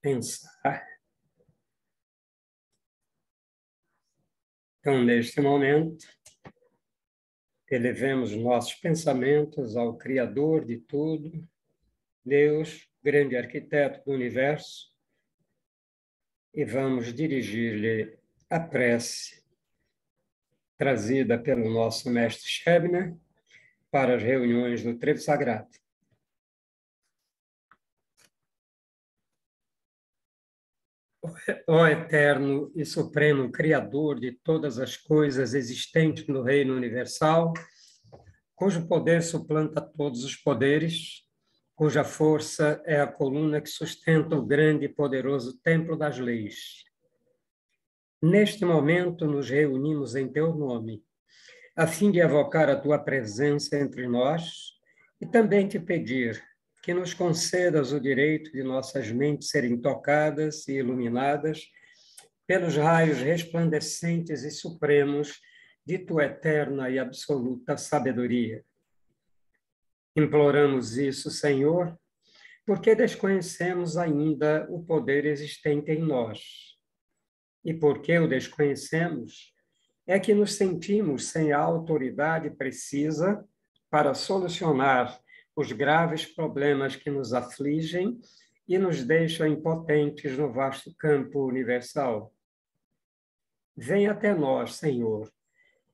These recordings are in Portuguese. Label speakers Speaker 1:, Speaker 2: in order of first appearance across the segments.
Speaker 1: pensar. Então, neste momento, elevemos nossos pensamentos ao Criador de tudo, Deus, grande arquiteto do universo, e vamos dirigir-lhe a prece trazida pelo nosso mestre Shebner para as reuniões do Trevo Sagrado. Ó eterno e supremo Criador de todas as coisas existentes no reino universal, cujo poder suplanta todos os poderes, cuja força é a coluna que sustenta o grande e poderoso templo das leis. Neste momento nos reunimos em teu nome, a fim de evocar a tua presença entre nós e também te pedir que nos concedas o direito de nossas mentes serem tocadas e iluminadas pelos raios resplandecentes e supremos de tua eterna e absoluta sabedoria. Imploramos isso, Senhor, porque desconhecemos ainda o poder existente em nós. E porque o desconhecemos, é que nos sentimos sem a autoridade precisa para solucionar os graves problemas que nos afligem e nos deixam impotentes no vasto campo universal. Vem até nós, Senhor,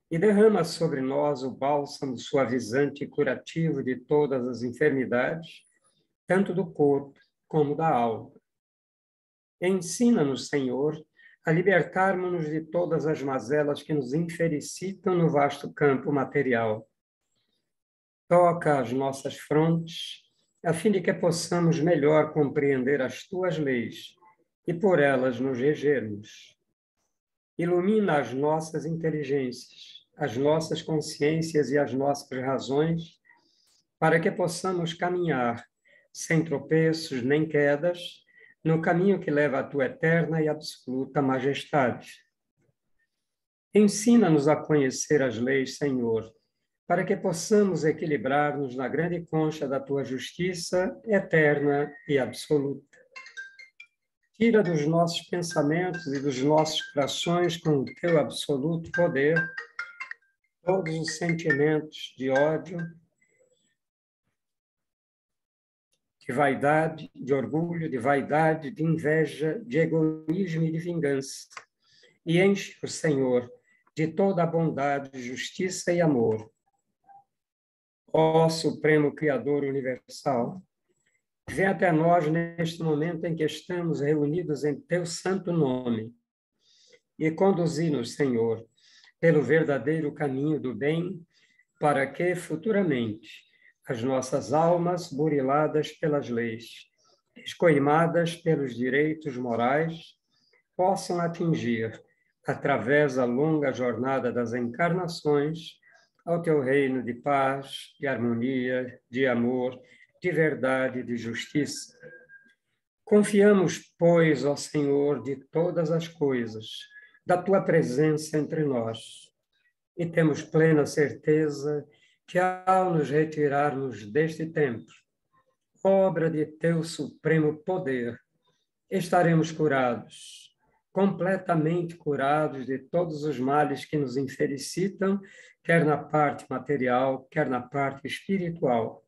Speaker 1: e derrama sobre nós o bálsamo suavizante e curativo de todas as enfermidades, tanto do corpo como da alma. Ensina-nos, Senhor, a libertarmos-nos de todas as mazelas que nos infelicitam no vasto campo material. Toca as nossas frontes, a fim de que possamos melhor compreender as tuas leis e por elas nos regermos. Ilumina as nossas inteligências, as nossas consciências e as nossas razões, para que possamos caminhar sem tropeços nem quedas, no caminho que leva à tua eterna e absoluta majestade. Ensina-nos a conhecer as leis, Senhor, para que possamos equilibrar-nos na grande concha da tua justiça eterna e absoluta. Tira dos nossos pensamentos e dos nossos corações, com o teu absoluto poder, todos os sentimentos de ódio, de vaidade, de orgulho, de vaidade, de inveja, de egoísmo e de vingança. E enche o Senhor de toda a bondade, justiça e amor. Ó Supremo Criador Universal, vem até nós neste momento em que estamos reunidos em teu santo nome e conduzi-nos, Senhor, pelo verdadeiro caminho do bem, para que futuramente as nossas almas, buriladas pelas leis, escoimadas pelos direitos morais, possam atingir, através da longa jornada das encarnações, ao teu reino de paz, de harmonia, de amor, de verdade, de justiça. Confiamos, pois, ó Senhor, de todas as coisas, da tua presença entre nós, e temos plena certeza que, ao nos retirarmos deste templo, obra de teu supremo poder, estaremos curados, completamente curados de todos os males que nos infelicitam, quer na parte material, quer na parte espiritual.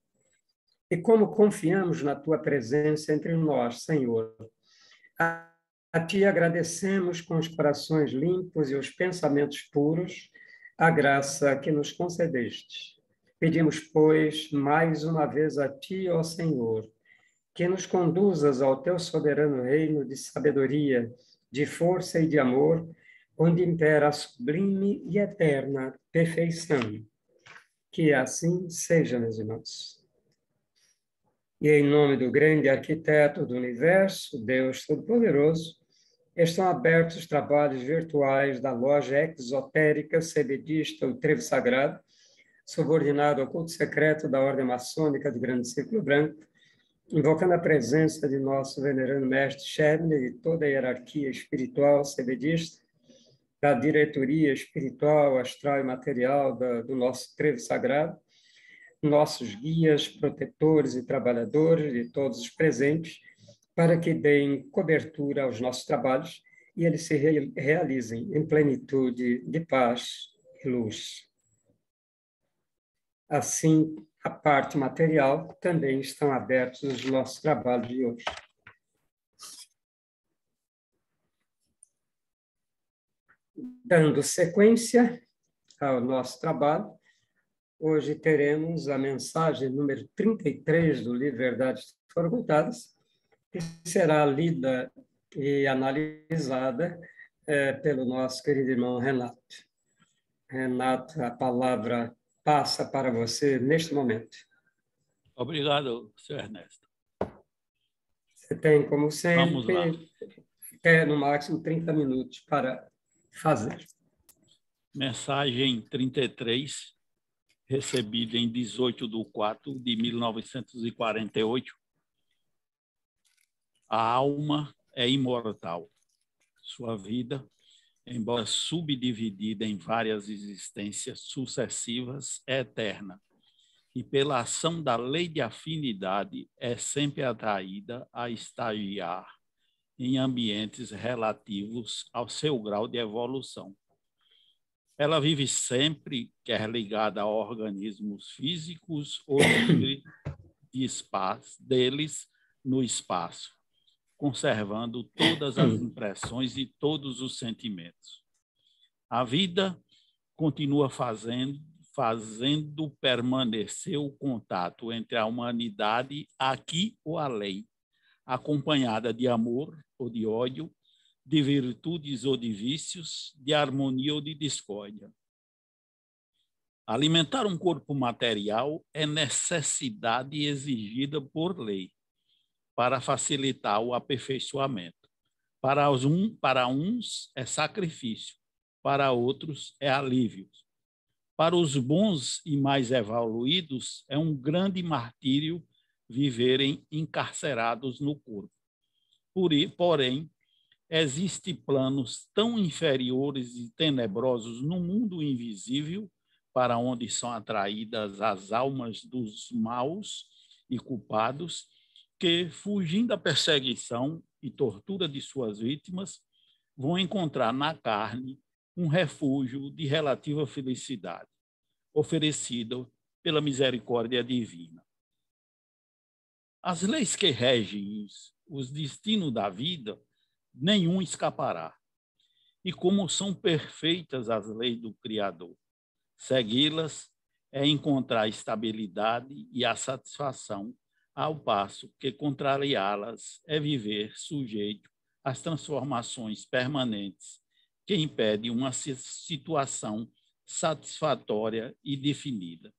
Speaker 1: E como confiamos na tua presença entre nós, Senhor, a ti agradecemos com os corações limpos e os pensamentos puros a graça que nos concedeste. Pedimos, pois, mais uma vez a ti, ó Senhor, que nos conduzas ao teu soberano reino de sabedoria, de força e de amor, onde impera a sublime e eterna perfeição. Que assim seja, meus irmãos. E em nome do grande arquiteto do universo, Deus Todo-Poderoso, estão abertos os trabalhos virtuais da loja exotérica sebedista O Trevo Sagrado, subordinado ao culto secreto da Ordem Maçônica do Grande Círculo Branco, invocando a presença de nosso venerando mestre Shebner e toda a hierarquia espiritual sebedista, da diretoria espiritual, astral e material do nosso Trevo Sagrado, nossos guias, protetores e trabalhadores de todos os presentes, para que deem cobertura aos nossos trabalhos e eles se realizem em plenitude de paz e luz. Assim, a parte material também estão abertos os nossos trabalhos de hoje. Dando sequência ao nosso trabalho, hoje teremos a mensagem número 33 do livro Verdades Foram Contadas, que será lida e analisada pelo nosso querido irmão Renato. Renato, a palavra passa para você neste momento.
Speaker 2: Obrigado, senhor Ernesto.
Speaker 1: Você tem, como
Speaker 2: Vamos lá.
Speaker 1: sempre, no máximo 30 minutos para fazer.
Speaker 2: Mensagem 33, recebida em 18/4/1948. A alma é imortal. Sua vida, embora subdividida em várias existências sucessivas, é eterna. E pela ação da lei de afinidade é sempre atraída a estagiar em ambientes relativos ao seu grau de evolução. Ela vive sempre, quer ligada a organismos físicos ou livre de espaço, deles no espaço, conservando todas as impressões e todos os sentimentos. A vida continua fazendo permanecer o contato entre a humanidade aqui ou além, acompanhada de amor ou de ódio, de virtudes ou de vícios, de harmonia ou de discórdia. Alimentar um corpo material é necessidade exigida por lei para facilitar o aperfeiçoamento. Para uns é sacrifício, para outros é alívio. Para os bons e mais evoluídos, é um grande martírio viverem encarcerados no corpo. Porém, existem planos tão inferiores e tenebrosos no mundo invisível, para onde são atraídas as almas dos maus e culpados, que, fugindo da perseguição e tortura de suas vítimas, vão encontrar na carne um refúgio de relativa felicidade, oferecido pela misericórdia divina. As leis que regem os destinos da vida, nenhum escapará. E como são perfeitas as leis do Criador, segui-las é encontrar estabilidade e a satisfação, ao passo que contrariá-las é viver sujeito às transformações permanentes que impedem uma situação satisfatória e definida.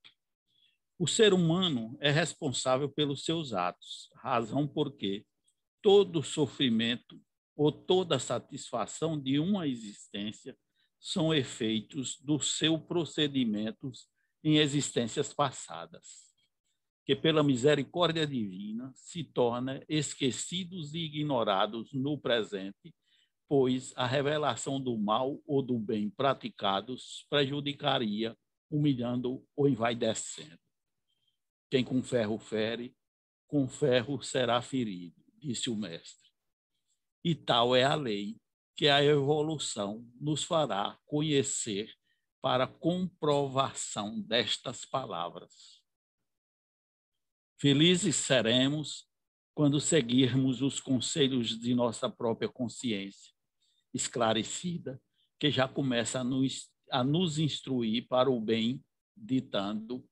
Speaker 2: O ser humano é responsável pelos seus atos, razão porque todo sofrimento ou toda satisfação de uma existência são efeitos dos seus procedimentos em existências passadas, que pela misericórdia divina se tornam esquecidos e ignorados no presente, pois a revelação do mal ou do bem praticados prejudicaria, humilhando ou envaidecendo. Quem com ferro fere, com ferro será ferido, disse o mestre. E tal é a lei, que a evolução nos fará conhecer para comprovação destas palavras. Felizes seremos quando seguirmos os conselhos de nossa própria consciência, esclarecida, que já começa a nos instruir para o bem, ditando: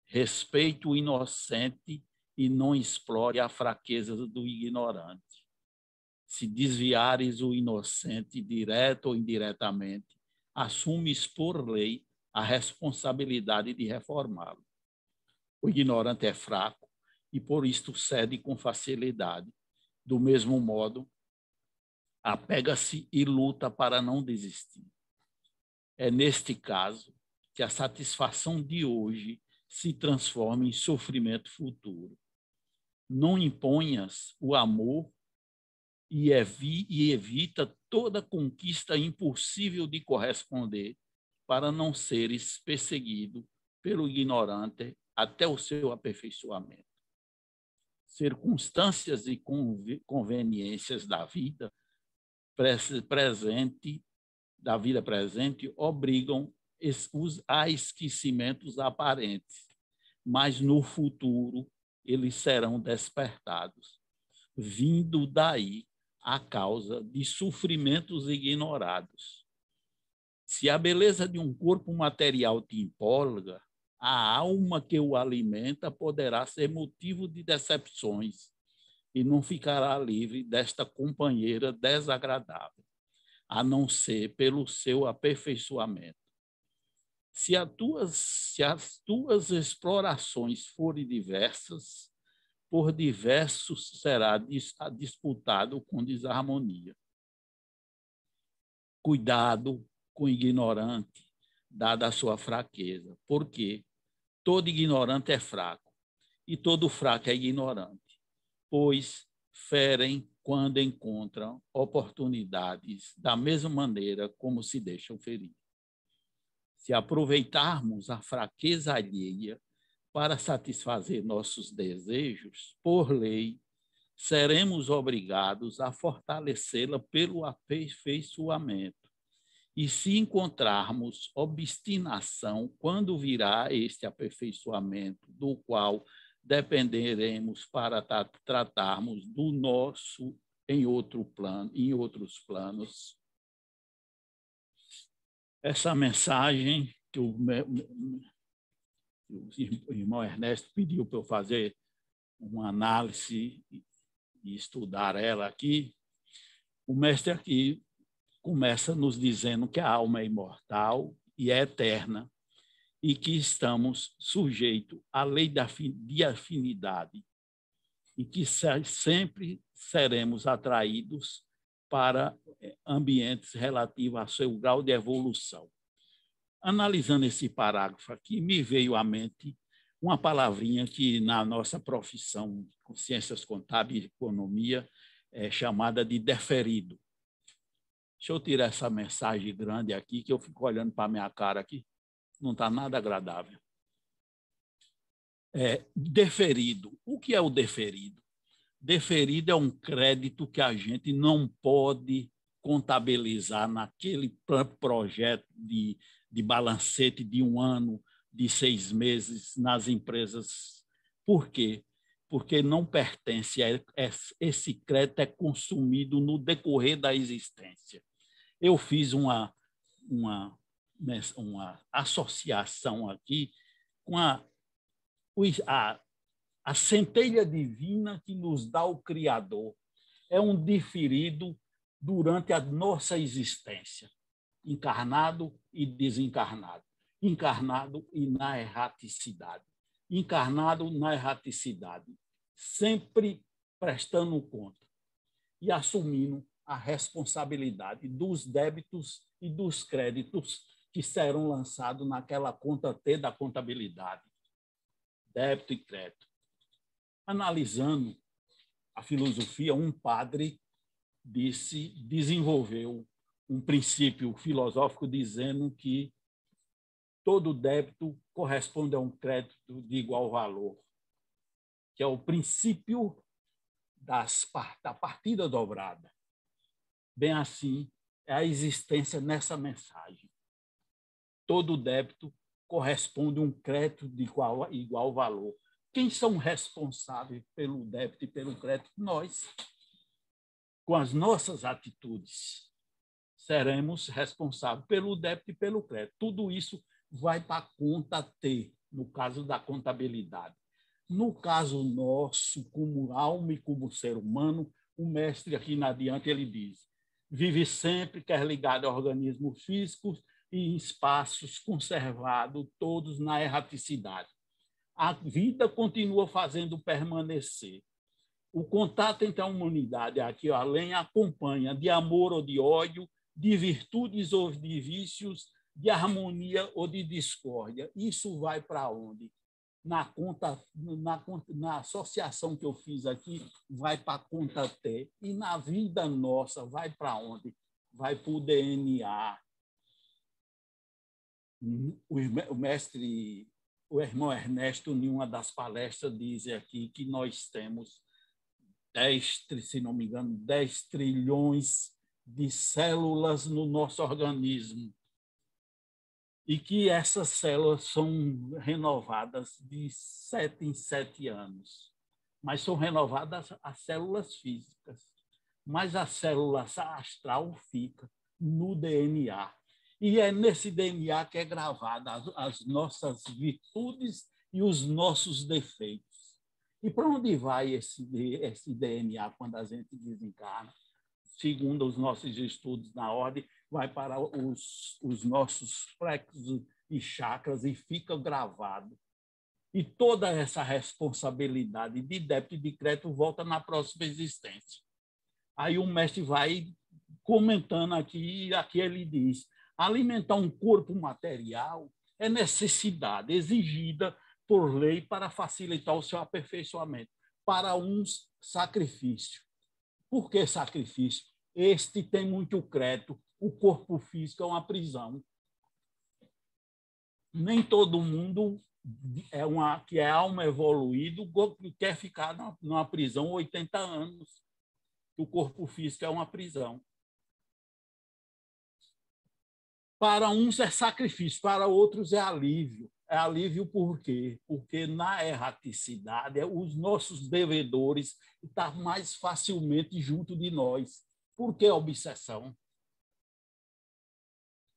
Speaker 2: respeite o inocente e não explore a fraqueza do ignorante. Se desviares o inocente, direto ou indiretamente, assumes por lei a responsabilidade de reformá-lo. O ignorante é fraco e por isto cede com facilidade. Do mesmo modo, apega-se e luta para não desistir. É neste caso que a satisfação de hoje se transforma em sofrimento futuro. Não imponhas o amor e evita toda conquista impossível de corresponder, para não seres perseguido pelo ignorante até o seu aperfeiçoamento. circunstâncias e conveniências da vida presente, obrigam a esquecimentos aparentes, mas no futuro eles serão despertados, vindo daí a causa de sofrimentos ignorados. Se a beleza de um corpo material te empolga, a alma que o alimenta poderá ser motivo de decepções e não ficará livre desta companheira desagradável, a não ser pelo seu aperfeiçoamento. Se as tuas explorações forem diversas, por diversos será disputado com desarmonia. Cuidado com o ignorante, dada a sua fraqueza, porque todo ignorante é fraco e todo fraco é ignorante, pois ferem quando encontram oportunidades da mesma maneira como se deixam ferir. Se aproveitarmos a fraqueza alheia para satisfazer nossos desejos, por lei, seremos obrigados a fortalecê-la pelo aperfeiçoamento. E se encontrarmos obstinação, quando virá este aperfeiçoamento, do qual dependeremos para tratarmos do nosso em outros planos. Essa mensagem que o irmão Ernesto pediu para eu fazer uma análise e estudar ela aqui, o mestre aqui começa nos dizendo que a alma é imortal e é eterna e que estamos sujeitos à lei de afinidade e que sempre seremos atraídos para ambientes relativos ao seu grau de evolução. Analisando esse parágrafo aqui, me veio à mente uma palavrinha que na nossa profissão, com ciências contábeis e economia, é chamada de deferido. Deixa eu tirar essa mensagem grande aqui, que eu fico olhando para a minha cara aqui, não está nada agradável. Deferido. O que é o deferido? Deferido é um crédito que a gente não pode contabilizar naquele projeto de balancete de 1 ano, de 6 meses nas empresas. Por quê? Porque não pertence, esse crédito é consumido no decorrer da existência. Eu fiz uma associação aqui com a centelha divina que nos dá o Criador. É um diferido durante a nossa existência, encarnado e desencarnado, encarnado e na erraticidade, encarnado na erraticidade, sempre prestando conta e assumindo a responsabilidade dos débitos e dos créditos que serão lançados naquela conta T da contabilidade, débito e crédito. Analisando a filosofia, um padre desenvolveu um princípio filosófico dizendo que todo débito corresponde a um crédito de igual valor, que é o princípio da partida dobrada. Bem assim, é a existência nessa mensagem. Todo débito corresponde a um crédito de igual valor. Quem são responsáveis pelo débito e pelo crédito? Nós. Com as nossas atitudes, seremos responsáveis pelo débito e pelo crédito. Tudo isso vai para a conta T, no caso da contabilidade. No caso nosso, como alma e como ser humano, o mestre aqui na adiante ele diz: vive sempre, quer ligado a organismos físicos e em espaços conservados, todos na erraticidade. A vida continua fazendo permanecer. O contato entre a humanidade aqui, além, acompanha de amor ou de ódio, de virtudes ou de vícios, de harmonia ou de discórdia. Isso vai para onde? Na associação que eu fiz aqui, vai para a conta T. E na vida nossa, vai para onde? Vai para o DNA. O mestre o irmão Ernesto, em uma das palestras, diz aqui que nós temos 10, se não me engano, 10 trilhões de células no nosso organismo e que essas células são renovadas de 7 em 7 anos. Mas são renovadas as células físicas, mas a célula astral fica no DNA. E é nesse DNA que é gravada as nossas virtudes e os nossos defeitos. E para onde vai esse DNA quando a gente desencarna? Segundo os nossos estudos na ordem, vai para os nossos plexos e chakras e fica gravado. E toda essa responsabilidade de débito e de crédito volta na próxima existência. Aí o mestre vai comentando aqui ele diz: alimentar um corpo material é necessidade exigida por lei para facilitar o seu aperfeiçoamento. Para uns, sacrifício. Por que sacrifício? Este tem muito crédito. O corpo físico é uma prisão. Nem todo mundo que é alma evoluído quer ficar numa prisão 80 anos. O corpo físico é uma prisão. Para uns é sacrifício, para outros é alívio. É alívio por quê? Porque na erraticidade, os nossos devedores estão mais facilmente junto de nós. Por que obsessão?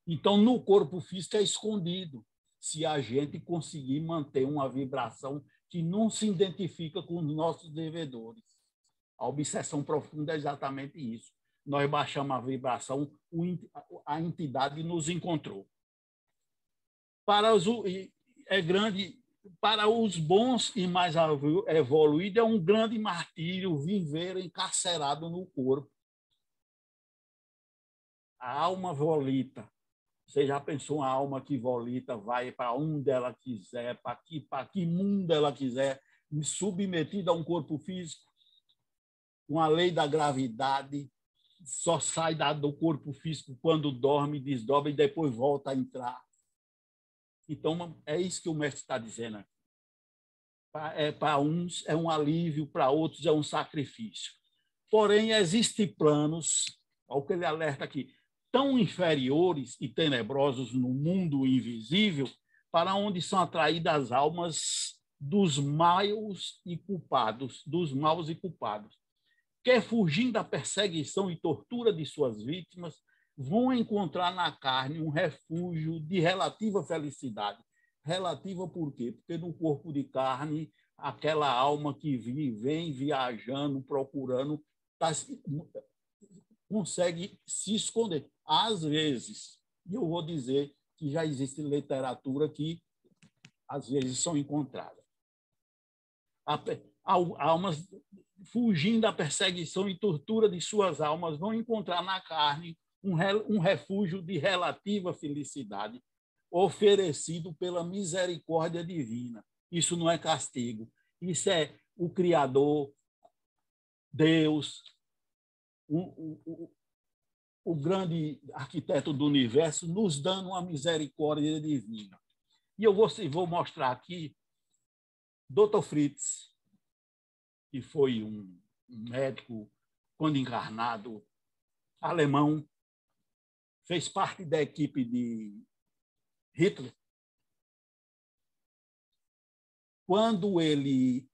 Speaker 2: Então, no corpo físico é escondido. Se a gente conseguir manter uma vibração que não se identifica com os nossos devedores. A obsessão profunda é exatamente isso. Nós baixamos a vibração, a entidade nos encontrou. Para os bons e mais evoluídos, é um grande martírio viver encarcerado no corpo. A alma volita. Você já pensou uma alma que volita, vai para onde ela quiser, para que mundo ela quiser, submetida a um corpo físico? Com a lei da gravidade, só sai do corpo físico quando dorme, desdobra e depois volta a entrar. Então, é isso que o mestre está dizendo aqui. Para uns é um alívio, para outros é um sacrifício. Porém, existem planos, olha o que ele alerta aqui, tão inferiores e tenebrosos no mundo invisível, para onde são atraídas as almas dos maus e culpados, que, fugindo da perseguição e tortura de suas vítimas, vão encontrar na carne um refúgio de relativa felicidade. Relativa por quê? Porque no corpo de carne, aquela alma que vem viajando, procurando, consegue se esconder. Às vezes, e eu vou dizer que já existe literatura que, às vezes, são encontradas. Almas fugindo da perseguição e tortura de suas almas, vão encontrar na carne um refúgio de relativa felicidade oferecido pela misericórdia divina. Isso não é castigo. Isso é o Criador, Deus, o grande arquiteto do universo, nos dando uma misericórdia divina. E eu vou mostrar aqui Dr. Fritz, que foi um médico, quando encarnado, alemão, fez parte da equipe de Hitler. Quando ele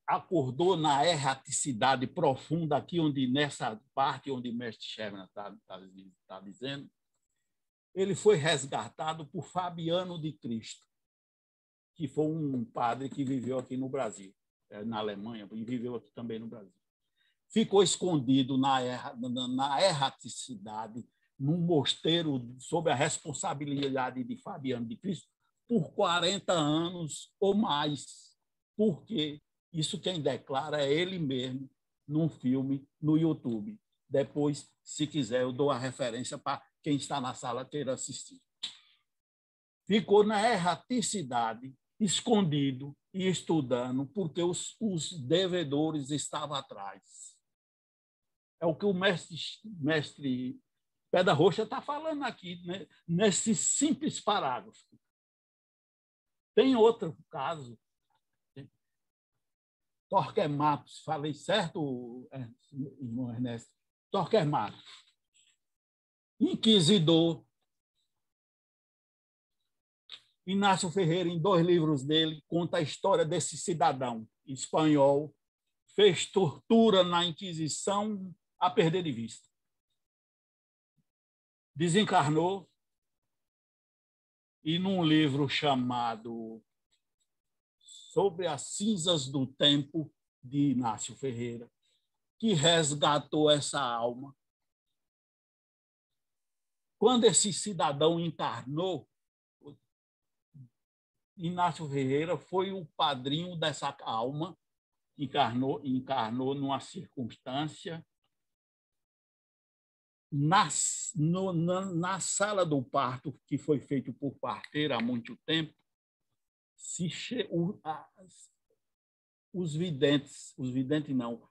Speaker 2: acordou na erraticidade profunda, aqui nessa parte onde o mestre Sherman está dizendo, ele foi resgatado por Fabiano de Cristo, que foi um padre que viveu aqui no Brasil, na Alemanha, e viveu aqui também no Brasil. Ficou escondido na erraticidade, num mosteiro sob a responsabilidade de Fabiano de Cristo, por 40 anos ou mais. Por quê? Isso quem declara é ele mesmo, num filme no YouTube. Depois, se quiser, eu dou a referência para quem está na sala queira assistir. Ficou na erraticidade, escondido e estudando, porque os devedores estavam atrás. É o que o mestre Pedra Roxa está falando aqui, né? Nesse simples parágrafo. Tem outro caso, Torquemato, falei certo, irmão Ernesto? Torquemato, inquisidor. Inácio Ferreira, em 2 livros dele, conta a história desse cidadão espanhol, fez tortura na Inquisição a perder de vista. Desencarnou e, num livro chamado Sobre as Cinzas do Tempo, de Inácio Ferreira, que resgatou essa alma. Quando esse cidadão encarnou, Inácio Ferreira foi o padrinho dessa alma, encarnou numa circunstância na sala do parto, que foi feito por parteira há muito tempo. Os videntes não,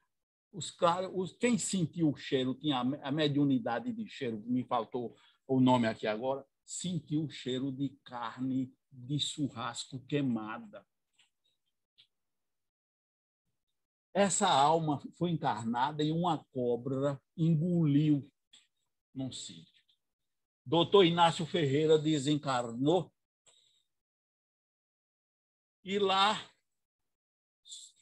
Speaker 2: quem sentiu o cheiro, tinha a mediunidade de cheiro, me faltou o nome aqui agora, sentiu o cheiro de carne de churrasco queimada. Essa alma foi encarnada e uma cobra engoliu num sítio. Doutor Inácio Ferreira desencarnou e lá,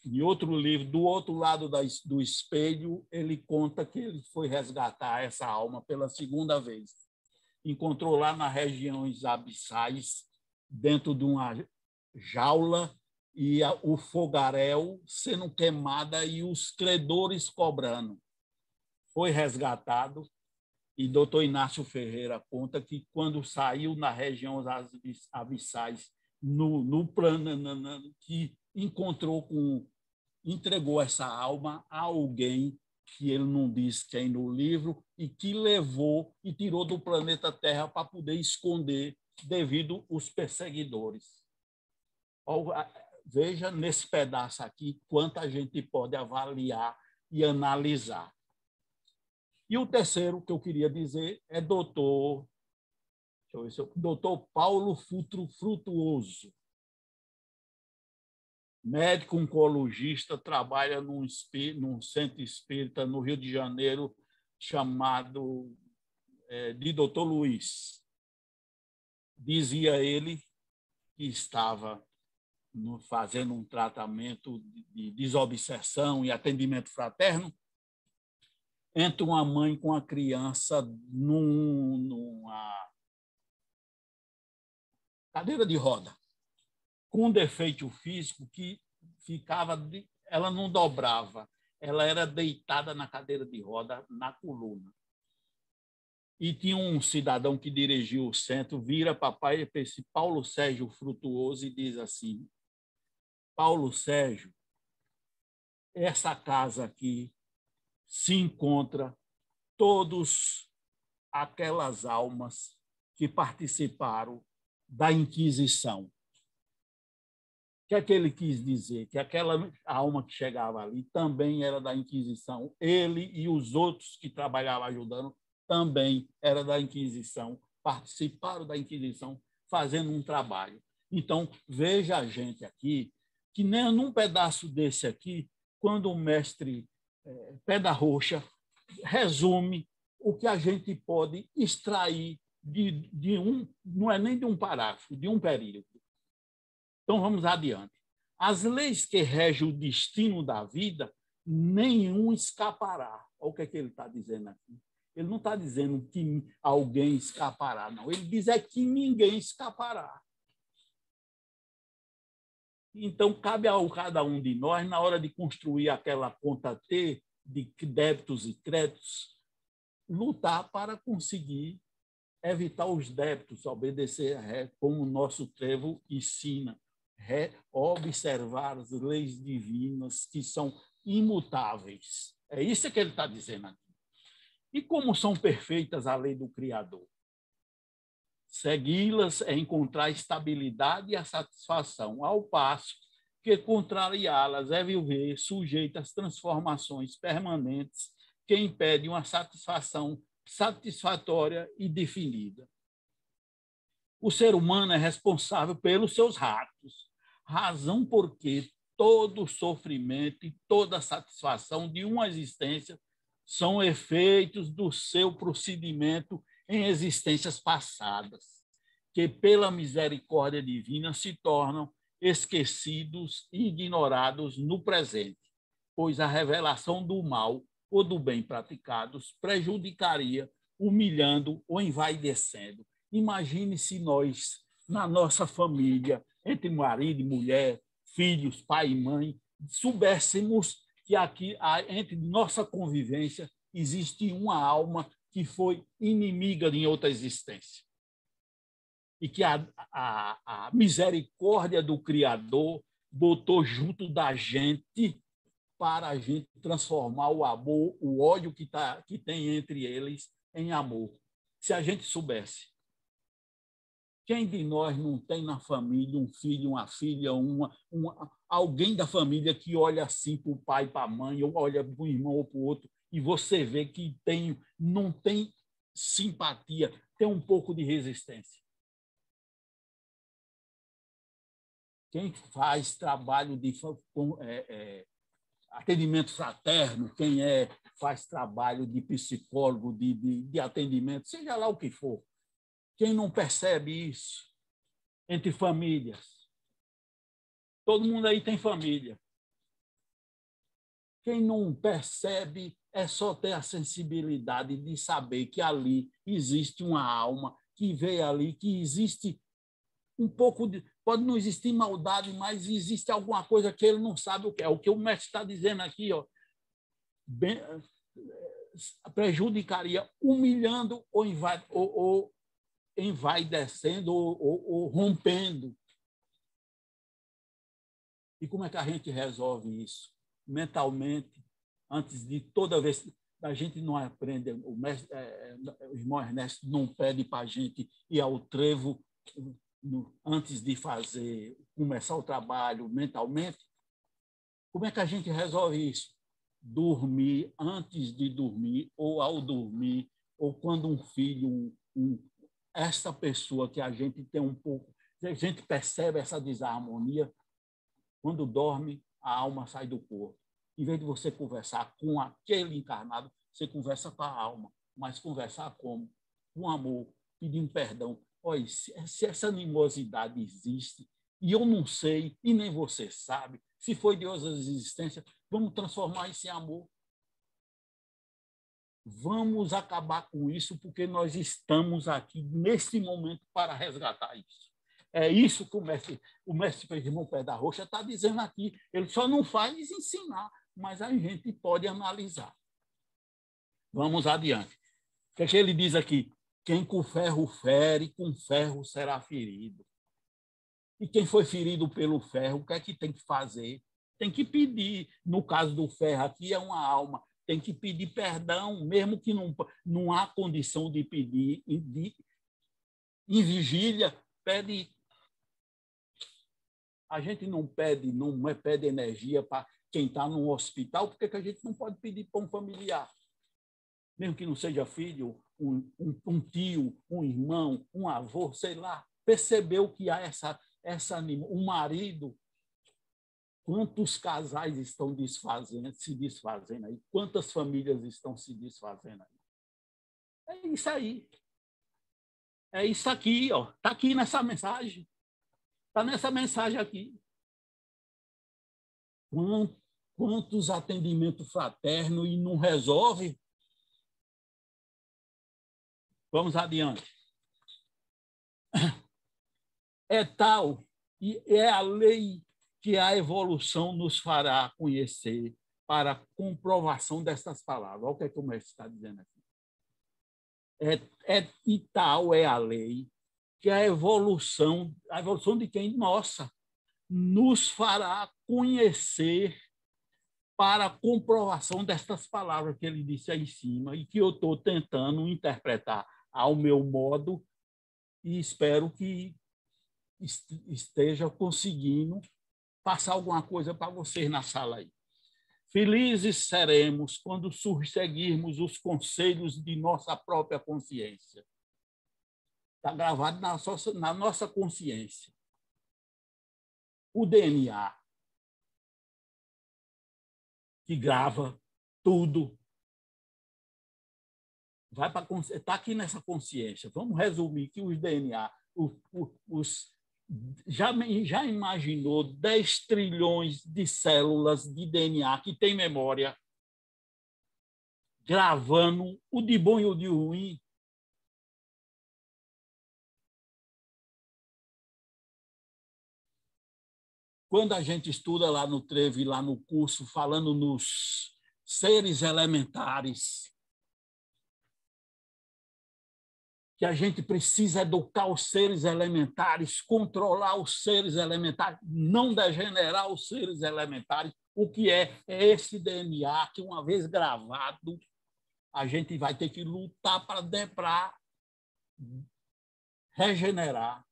Speaker 2: em outro livro, do outro lado do espelho, ele conta que ele foi resgatar essa alma pela 2ª vez. Encontrou lá nas regiões abissais, dentro de uma jaula, e o fogaréu sendo queimada e os credores cobrando. Foi resgatado e doutor Inácio Ferreira conta que, quando saiu nas regiões abissais, no plano, que entregou essa alma a alguém que ele não diz quem no livro, e que levou e tirou do planeta Terra para poder esconder devido aos perseguidores. Veja nesse pedaço aqui quanto a gente pode avaliar e analisar. E o terceiro que eu queria dizer é doutor Paulo Frutuoso, médico oncologista, trabalha num centro espírita no Rio de Janeiro, chamado de Dr. Luiz. Dizia ele que estava fazendo um tratamento de desobsessão e atendimento fraterno entre uma mãe com a criança numa cadeira de roda, com um defeito físico que ela não dobrava, ela era deitada na cadeira de roda, na coluna. E tinha um cidadão que dirigiu o centro, vira papai para esse Paulo Sérgio Frutuoso e diz assim: Paulo Sérgio, essa casa aqui se encontra todas aquelas almas que participaram da Inquisição. O que é que ele quis dizer? Que aquela alma que chegava ali também era da Inquisição. Ele e os outros que trabalhavam ajudando também era da Inquisição, participaram da Inquisição fazendo um trabalho. Então, veja a gente aqui, que nem num pedaço desse aqui, quando o mestre Pé da Roxa resume o que a gente pode extrair de não é nem de um parágrafo, de um período. Então, vamos adiante. As leis que regem o destino da vida, nenhum escapará. Olha o que é que ele está dizendo aqui. Ele não está dizendo que alguém escapará, não. Ele diz que ninguém escapará. Então, cabe a cada um de nós, na hora de construir aquela conta T de débitos e créditos, lutar para conseguir evitar os débitos, obedecer como o nosso trevo ensina, observar as leis divinas que são imutáveis. É isso que ele está dizendo aqui. E como são perfeitas a lei do Criador? Segui-las é encontrar estabilidade e a satisfação, ao passo que contrariá-las é viver sujeito às transformações permanentes que impedem uma satisfação satisfatória e definida. O ser humano é responsável pelos seus atos, razão porque todo sofrimento e toda satisfação de uma existência são efeitos do seu procedimento em existências passadas, que pela misericórdia divina se tornam esquecidos e ignorados no presente, pois a revelação do mal ou do bem praticados prejudicaria, humilhando ou envaidecendo. Imagine se nós, na nossa família, entre marido e mulher, filhos, pai e mãe, soubéssemos que aqui, entre nossa convivência, existe uma alma que foi inimiga em outra existência. E que a misericórdia do Criador botou junto da gente para a gente transformar o amor, o ódio que tem entre eles em amor. Se a gente soubesse. Quem de nós não tem na família um filho, uma filha, alguém da família que olha assim para o pai, para a mãe, ou olha para o irmão ou para o outro, e você vê que não tem simpatia, tem um pouco de resistência? Quem faz trabalho de atendimento fraterno, quem faz trabalho de psicólogo, de atendimento, seja lá o que for, quem não percebe isso entre famílias? Todo mundo aí tem família. Quem não percebe é só ter a sensibilidade de saber que ali existe uma alma, que veio ali, que existe um pouco de... Pode não existir maldade, mas existe alguma coisa que ele não sabe o que é. O que o mestre está dizendo aqui, ó, prejudicaria, humilhando ou envaidecendo ou rompendo. E como é que a gente resolve isso? Mentalmente, antes de toda vez... A gente não aprende, o irmão Ernesto não pede para a gente ir ao trevo antes de começar o trabalho mentalmente. Como é que a gente resolve isso? Dormir antes de dormir, ou ao dormir, ou quando um filho, essa pessoa que a gente tem um pouco, a gente percebe essa desarmonia, quando dorme, a alma sai do corpo. Em vez de você conversar com aquele encarnado, você conversa com a alma. Mas conversar como? Com amor, pedindo perdão. Olha, se essa animosidade existe, e eu não sei, e nem você sabe, se foi de outras existências, vamos transformar isso em amor. Vamos acabar com isso, porque nós estamos aqui, nesse momento, para resgatar isso. É isso que o mestre Irmão Pé da Rocha está dizendo aqui. Ele só não faz ensinar, mas a gente pode analisar. Vamos adiante. O que é que ele diz aqui? Quem com ferro fere, com ferro será ferido. E quem foi ferido pelo ferro, o que é que tem que fazer? Tem que pedir. No caso do ferro aqui, é uma alma. Tem que pedir perdão, mesmo que não há condição de pedir. Em vigília, pede. A gente não pede energia para quem está num hospital, por que a gente não pode pedir para um familiar? Mesmo que não seja filho, um tio, um irmão, um avô, sei lá. Percebeu que há um marido. Quantos casais estão se desfazendo aí? Quantas famílias estão se desfazendo aí? É isso aí. É isso aqui, ó. Está aqui nessa mensagem. Está nessa mensagem aqui. Quantos atendimentos fraternos e não resolve? Vamos adiante. É tal, e é a lei que a evolução nos fará conhecer para a comprovação dessas palavras. Olha o que é que o mestre está dizendo aqui. E tal é a lei que a evolução de quem? Nossa, nos fará conhecer para a comprovação destas palavras que ele disse aí em cima e que eu estou tentando interpretar ao meu modo e espero que esteja conseguindo passar alguma coisa para vocês na sala aí. Felizes seremos quando seguirmos os conselhos de nossa própria consciência. Está gravado na nossa consciência. O DNA, que grava tudo, está aqui nessa consciência. Vamos resumir que os DNA, já imaginou 10 trilhões de células de DNA que tem memória, gravando o de bom e o de ruim? Quando a gente estuda lá no Trevo, lá no curso, falando nos seres elementares, que a gente precisa educar os seres elementares, controlar os seres elementares, não degenerar os seres elementares. O que é esse DNA que, uma vez gravado, a gente vai ter que lutar para regenerar.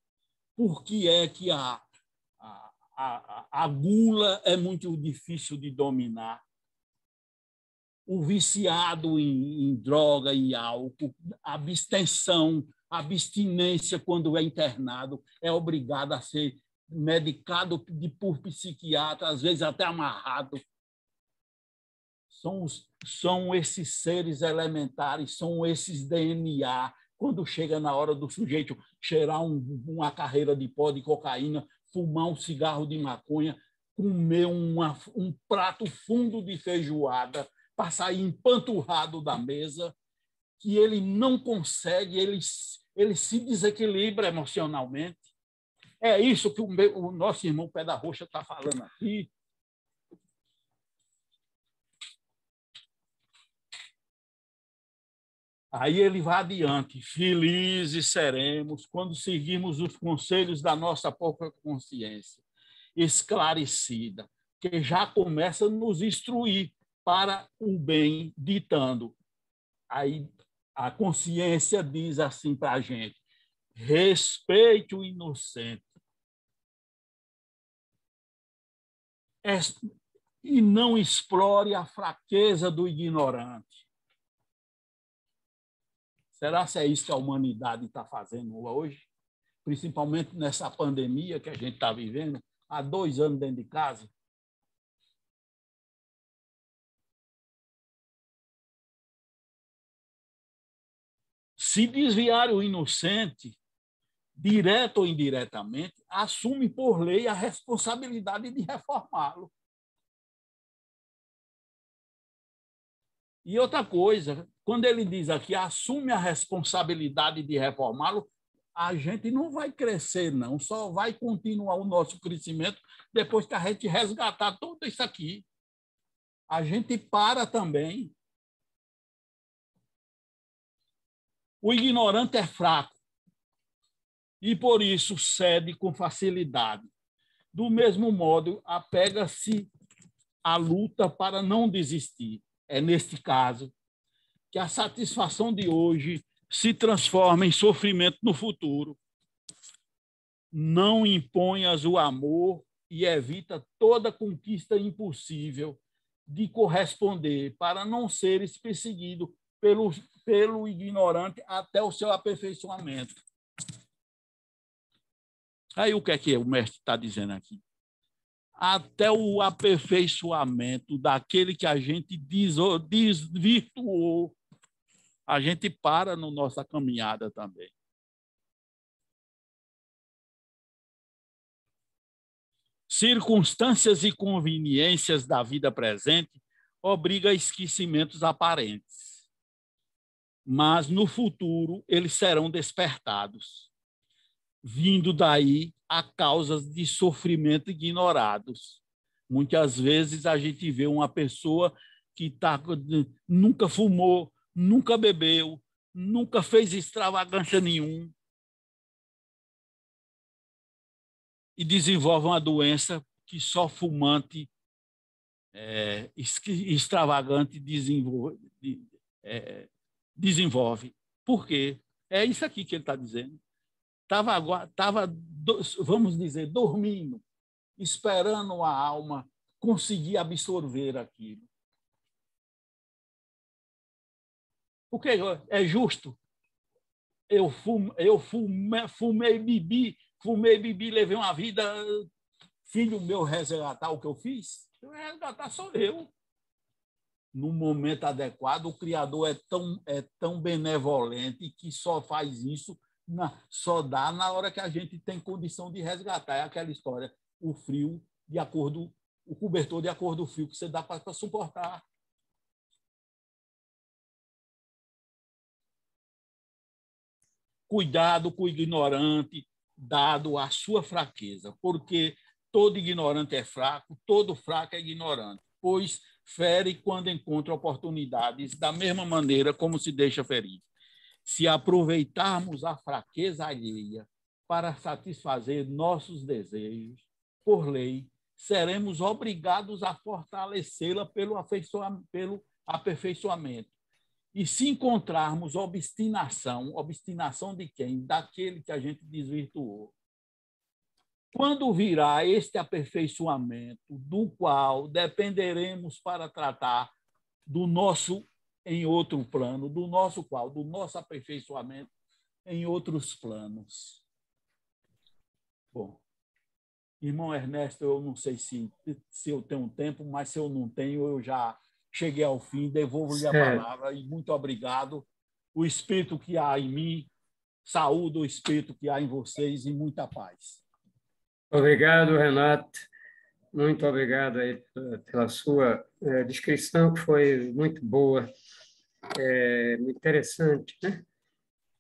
Speaker 2: Por que é que a gula é muito difícil de dominar? O viciado em droga e álcool, a abstinência, quando é internado, é obrigado a ser medicado por psiquiatra, às vezes até amarrado. São esses seres elementares, são esses DNA. Quando chega na hora do sujeito cheirar uma carreira de pó de cocaína, fumar um cigarro de maconha, comer um prato fundo de feijoada, para sair empanturrado da mesa, que ele não consegue, ele se desequilibra emocionalmente. É isso que o nosso irmão Pé da Roxa está falando aqui. Aí ele vai adiante. Felizes seremos quando seguirmos os conselhos da nossa própria consciência, esclarecida, que já começa a nos instruir para o bem, ditando. Aí a consciência diz assim para a gente: respeite o inocente e não explore a fraqueza do ignorante. Será que é isso que a humanidade está fazendo hoje? Principalmente nessa pandemia que a gente está vivendo, há 2 anos dentro de casa? Se desviar o inocente, direto ou indiretamente, assume por lei a responsabilidade de reformá-lo. E outra coisa, quando ele diz aqui, assume a responsabilidade de reformá-lo, a gente não vai crescer, não, só vai continuar o nosso crescimento depois que a gente resgatar tudo isso aqui. A gente para também. O ignorante é fraco e, por isso, cede com facilidade. Do mesmo modo, apega-se à luta para não desistir. É, neste caso, que a satisfação de hoje se transforma em sofrimento no futuro. Não imponhas o amor e evita toda conquista impossível de corresponder para não seres perseguido pelo ignorante até o seu aperfeiçoamento. Aí o que é o mestre está dizendo aqui? Até o aperfeiçoamento daquele que a gente desvirtuou, a gente para na nossa caminhada também. Circunstâncias e conveniências da vida presente obrigam a esquecimentos aparentes, mas no futuro eles serão despertados, vindo daí a causas de sofrimento ignorados. Muitas vezes a gente vê uma pessoa que nunca fumou, nunca bebeu, nunca fez extravagância nenhuma e desenvolve uma doença que só fumante extravagante desenvolve. Por quê? É isso aqui que ele está dizendo. Estava, vamos dizer, dormindo, esperando a alma conseguir absorver aquilo. Porque é justo eu fumei, bebi, levei uma vida. Filho meu, resgatar o que eu fiz? Resgatar sou eu. No momento adequado, o Criador é tão benevolente que só faz isso, só dá na hora que a gente tem condição de resgatar. É aquela história, o cobertor de acordo com o frio que você dá para suportar. Cuidado com o ignorante, dado a sua fraqueza, porque todo ignorante é fraco, todo fraco é ignorante, pois fere quando encontra oportunidades, da mesma maneira como se deixa ferir. Se aproveitarmos a fraqueza alheia para satisfazer nossos desejos, por lei, seremos obrigados a fortalecê-la pelo aperfeiçoamento. E se encontrarmos obstinação de quem? Daquele que a gente desvirtuou. Quando virá este aperfeiçoamento, do qual dependeremos para tratar do nosso em outro plano, do nosso aperfeiçoamento em outros planos. Bom, irmão Ernesto, eu não sei se eu tenho tempo, mas se eu não tenho, eu já cheguei ao fim, devolvo-lhe a palavra e muito obrigado. O Espírito que há em mim, saúde o Espírito que há em vocês e muita paz.
Speaker 1: Obrigado, Renato. Muito obrigado aí pela sua descrição, que foi muito boa, muito interessante, né?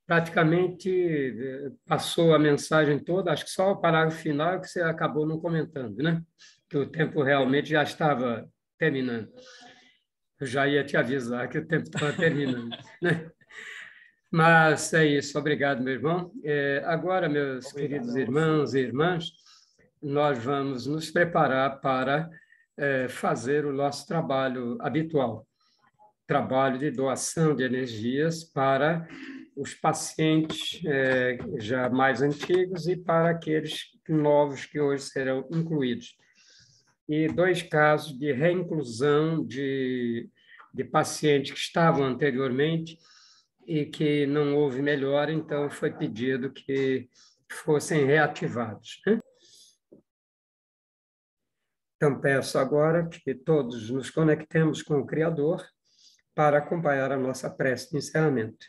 Speaker 1: Praticamente passou a mensagem toda, acho que só o parágrafo final que você acabou não comentando, né? Que o tempo realmente já estava terminando. Eu já ia te avisar que o tempo estava terminando, né? Mas é isso, obrigado, meu irmão. Agora, meus queridos irmãos e irmãs, nós vamos nos preparar para fazer o nosso trabalho habitual, trabalho de doação de energias para os pacientes já mais antigos e para aqueles novos que hoje serão incluídos. E 2 casos de reinclusão de pacientes que estavam anteriormente e que não houve melhora, então foi pedido que fossem reativados, né? Então, peço agora que todos nos conectemos com o Criador para acompanhar a nossa prece de encerramento.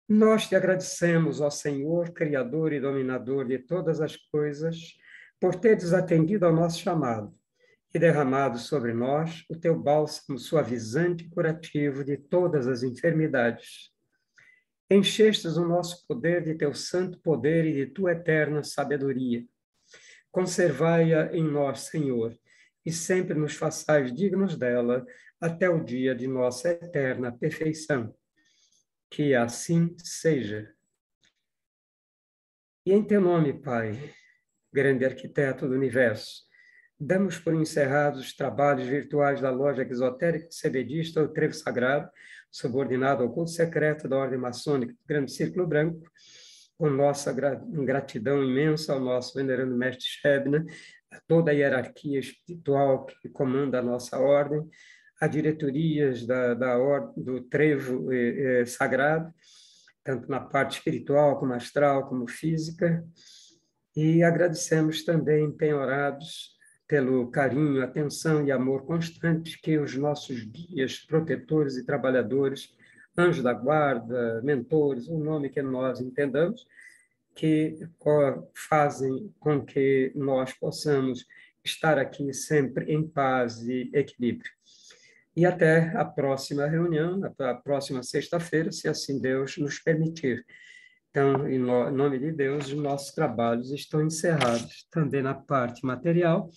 Speaker 1: Nós te agradecemos, ó Senhor, Criador e Dominador de todas as coisas, por teres atendido ao nosso chamado e derramado sobre nós o teu bálsamo suavizante e curativo de todas as enfermidades. Enchestes o nosso poder de teu santo poder e de tua eterna sabedoria. Conservai-a em nós, Senhor, e sempre nos façais dignos dela até o dia de nossa eterna perfeição. Que assim seja. E em teu nome, Pai, grande arquiteto do universo, damos por encerrados os trabalhos virtuais da loja exotérica cebedista O Trevo Sagrado, subordinado ao culto secreto da Ordem Maçônica do Grande Círculo Branco, com nossa gratidão imensa ao nosso venerando mestre Shebna, a toda a hierarquia espiritual que comanda a nossa ordem, a diretorias do Trevo Sagrado, tanto na parte espiritual, como astral, como física, e agradecemos também, penhorados, pelo carinho, atenção e amor constante que os nossos guias, protetores e trabalhadores, anjos da guarda, mentores, o nome que nós entendamos, que fazem com que nós possamos estar aqui sempre em paz e equilíbrio. E até a próxima reunião, a próxima sexta-feira, se assim Deus nos permitir. Então, em nome de Deus, os nossos trabalhos estão encerrados, também na parte material,